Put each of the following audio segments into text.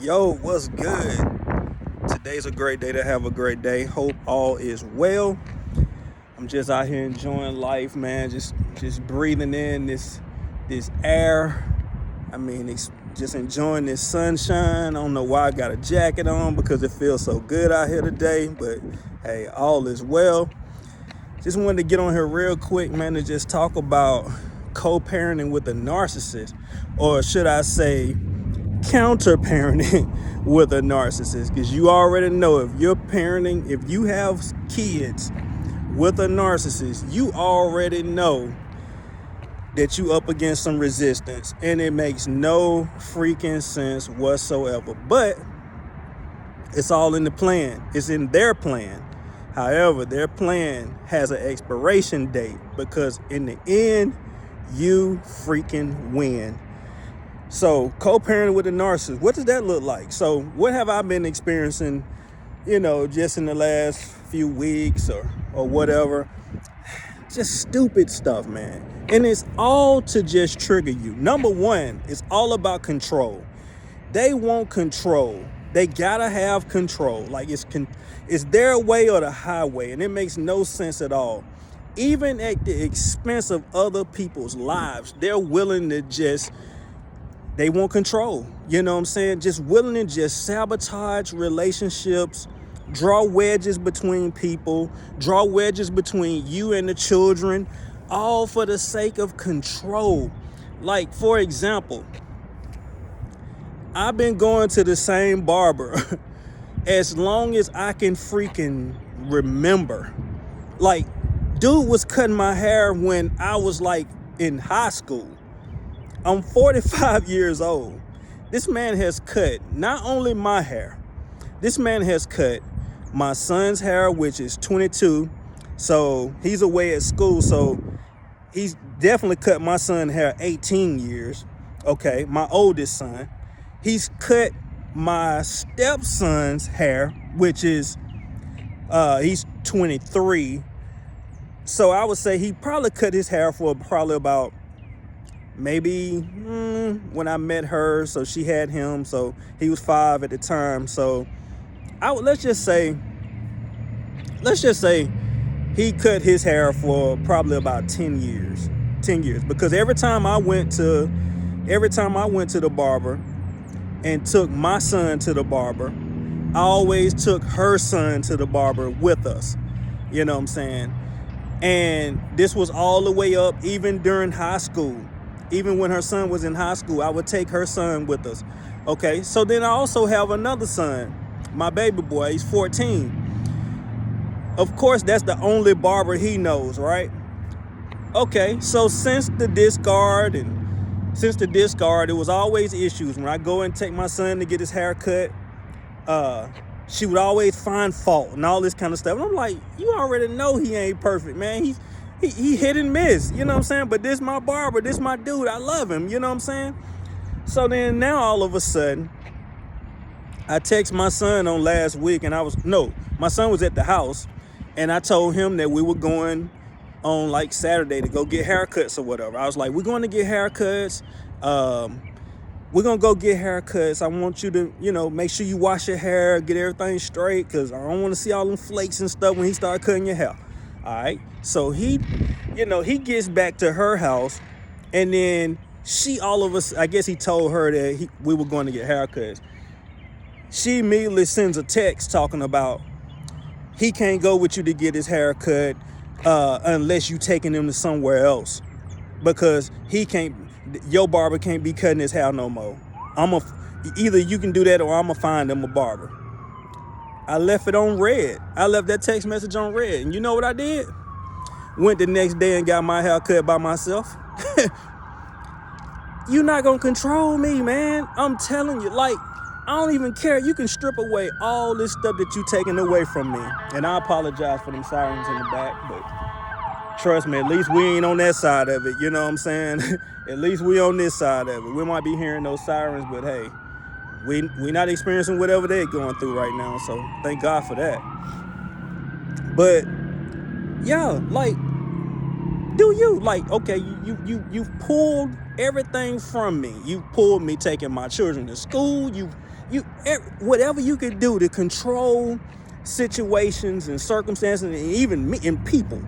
Yo, what's good? Today's a great day to have a great day. Hope all is well. I'm just out here enjoying life, man. Just breathing in this air. Just enjoying this sunshine. I don't know why I got a jacket on because it feels so good out here today. But hey, all is well. Just wanted to get on here real quick, man, to just talk about co-parenting with a narcissist, or should I say counter-parenting with a narcissist, because you already know if you have kids with a narcissist, you already know that you up against some resistance, and it makes no freaking sense whatsoever. But it's all in the plan. It's in their plan. However, their plan has an expiration date, because in the end, you freaking win. So co-parenting with a narcissist, what does that look like? So what have I been experiencing, just in the last few weeks or whatever? Just stupid stuff, man. And it's all to just trigger you. Number one, it's all about control. They want control. They gotta have control. Like it's their way or the highway, and it makes no sense at all. Even at the expense of other people's lives, they're willing to they want control. You know what I'm saying? Just willing to just sabotage relationships, draw wedges between people, draw wedges between you and the children, all for the sake of control. Like, for example, I've been going to the same barber as long as I can freaking remember. Like, dude was cutting my hair when I was like in high school. I'm 45 years old. This man has cut not only my hair, this man has cut my son's hair, which is 22. So he's away at school. So he's definitely cut my son's hair 18 years. Okay, my oldest son. He's cut my stepson's hair, which is, he's 23. So I would say he probably cut his hair for probably about maybe when I met her, so she had him, so he was 5 at the time. So let's just say he cut his hair for probably about 10 years, because every time I went to the barber and took my son to the barber, I always took her son to the barber with us. You know what I'm saying? And this was all the way up, even during high school. Even when her son was in high school, I would take her son with us. Okay, so then I also have another son, my baby boy. He's 14. Of course, that's the only barber he knows, right? Okay, so since the discard, it was always issues. When I go and take my son to get his hair cut, she would always find fault and all this kind of stuff. And I'm like, you already know he ain't perfect, man. He hit and miss, you know what I'm saying? But this my barber, this my dude. I love him, you know what I'm saying? So then now all of a sudden, I text my son on last week, and my son was at the house, and I told him that we were going on like Saturday to go get haircuts or whatever. I was like, we're going to get haircuts. We're going to go get haircuts. I want you to, make sure you wash your hair, get everything straight, because I don't want to see all them flakes and stuff when he start cutting your hair. All right. So he gets back to her house, and then I guess he told her that we were going to get haircuts. She immediately sends a text talking about he can't go with you to get his haircut unless you taking him to somewhere else, because your barber can't be cutting his hair no more. Either you can do that or I'm gonna find him a barber. I left it on red. I left that text message on red. And you know what I did? Went the next day and got my hair cut by myself. You're not going to control me, man. I'm telling you, like, I don't even care. You can strip away all this stuff that you taking away from me. And I apologize for them sirens in the back, but trust me, at least we ain't on that side of it. You know what I'm saying? At least we on this side of it. We might be hearing those sirens, but hey, we not experiencing whatever they're going through right now, so thank God for that. But yeah, like, do you like, okay, you've pulled everything from me. You pulled me taking my children to school. Whatever you could do to control situations and circumstances and even me and people,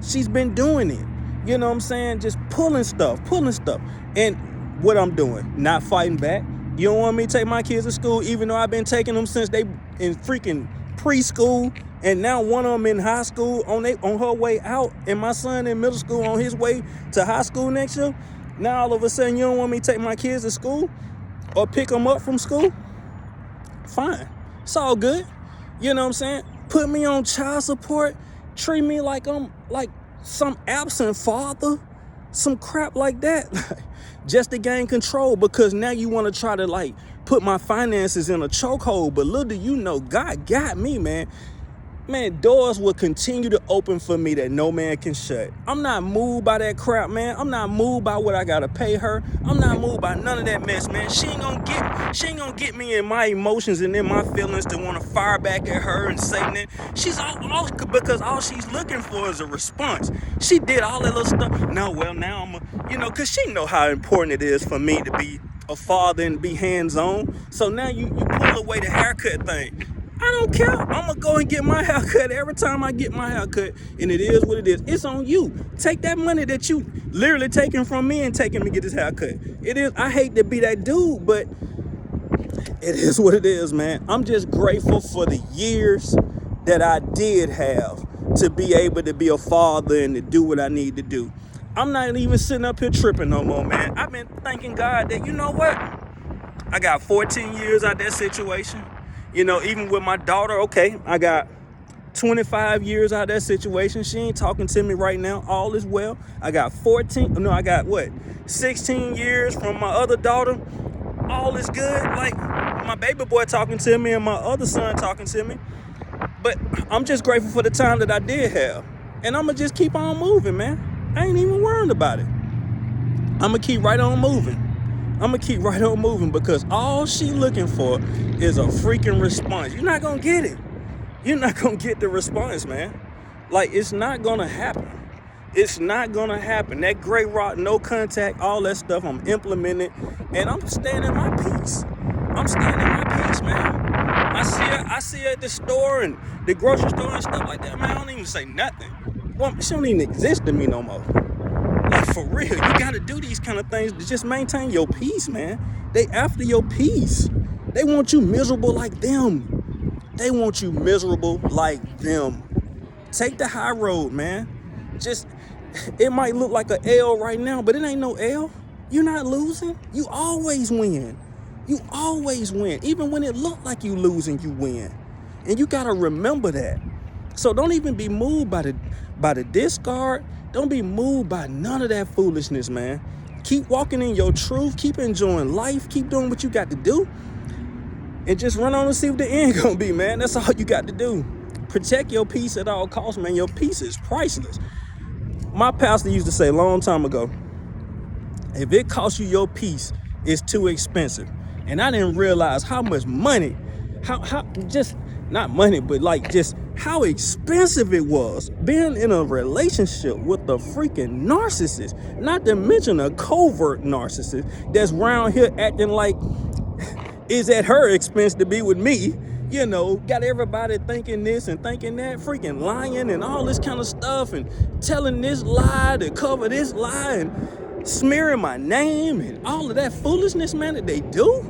she's been doing it. You know what I'm saying? Just pulling stuff. And what I'm doing, not fighting back. You don't want me to take my kids to school, even though I've been taking them since they in freaking preschool, and now one of them in high school on her way out, and my son in middle school on his way to high school next year. Now all of a sudden you don't want me to take my kids to school or pick them up from school? Fine, it's all good. You know what I'm saying? Put me on child support, treat me like I'm like some absent father, some crap like that, just to gain control, because now you want to try to like put my finances in a chokehold. But little do you know, God got me, man. Doors will continue to open for me that no man can shut. I'm not moved by that crap, man. I'm not moved by what I gotta pay her. I'm not moved by none of that mess, man. She ain't gonna get me in my emotions and in my feelings to want to fire back at her and say that. She's all because all she's looking for is a response. She did all that little stuff. No, well, now because she know how important it is for me to be a father and be hands-on. So now you pull away the haircut thing. I don't care. I'm going to go and get my haircut every time I get my haircut. And it is what it is. It's on you. Take that money that you literally taking from me and taking me to get this haircut. It is. I hate to be that dude, but it is what it is, man. I'm just grateful for the years that I did have to be able to be a father and to do what I need to do. I'm not even sitting up here tripping no more, man. I've been thanking God that, you know what? I got 14 years out of that situation. Even with my daughter, okay, I got 25 years out of that situation. She ain't talking to me right now. All is well. I got 16 years from my other daughter. All is good. Like, my baby boy talking to me and my other son talking to me. But I'm just grateful for the time that I did have. And I'm going to just keep on moving, man. I ain't even worried about it. I'm going to keep right on moving. Because all she looking for is a freaking response. You're not going to get it. You're not going to get the response, man. Like, it's not going to happen. It's not going to happen. That gray rock, no contact, all that stuff, I'm implementing. And I'm staying in my peace. Man. I see her at the store and the grocery store and stuff like that, man. I don't even say nothing. Well, she don't even exist to me no more. Like, for real, you gotta do these kind of things to just maintain your peace, man. They after your peace. They want you miserable like them. Take the high road, man. It might look like an L right now, but it ain't no L. You're not losing. You always win. Even when it look like you losing, you win. And you gotta remember that. So don't even be moved by the discard. Don't be moved by none of that foolishness, man. Keep walking in your truth. Keep enjoying life. Keep doing what you got to do. And just run on and see what the end gonna be, man. That's all you got to do. Protect your peace at all costs, man. Your peace is priceless. My pastor used to say a long time ago, if it costs you your peace, it's too expensive. And I didn't realize how much money, not money, but like just how expensive it was being in a relationship with a freaking narcissist. Not to mention a covert narcissist that's around here acting like it's at her expense to be with me. Got everybody thinking this and thinking that, freaking lying and all this kind of stuff and telling this lie to cover this lie and smearing my name and all of that foolishness, man, that they do.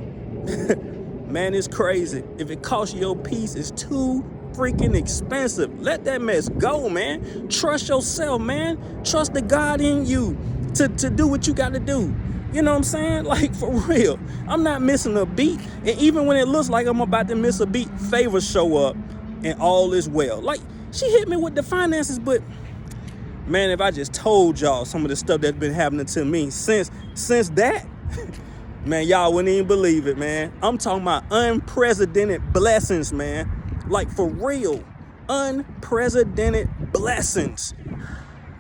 Man, it's crazy. If it costs you your peace, it's too freaking expensive. Let that mess go, man. Trust yourself, man. Trust the God in you to do what you got to do. You know what I'm saying? Like, for real. I'm not missing a beat. And even when it looks like I'm about to miss a beat, favors show up and all is well. Like, she hit me with the finances, but man, if I just told y'all some of the stuff that's been happening to me since that, man, y'all wouldn't even believe it, man. I'm talking about unprecedented blessings, man. Like, for real. Unprecedented blessings.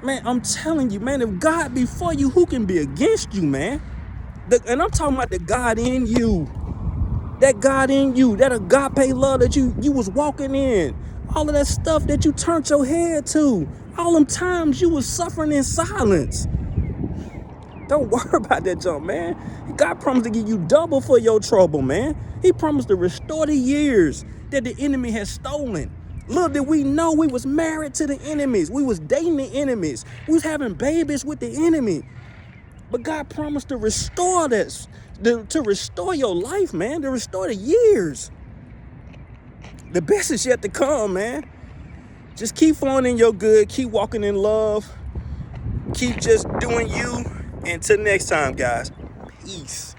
Man, I'm telling you, man, if God be for you, who can be against you, man? And I'm talking about the God in you. That God in you, that agape love that you was walking in. All of that stuff that you turned your head to. All them times you was suffering in silence. Don't worry about that junk, man. God promised to give you double for your trouble, man. He promised to restore the years that the enemy has stolen. Little did we know we was married to the enemies. We was dating the enemies. We was having babies with the enemy. But God promised to restore this, to restore your life, man, to restore the years. The best is yet to come, man. Just keep flowing in your good. Keep walking in love. Keep just doing you. Until next time, guys. Peace.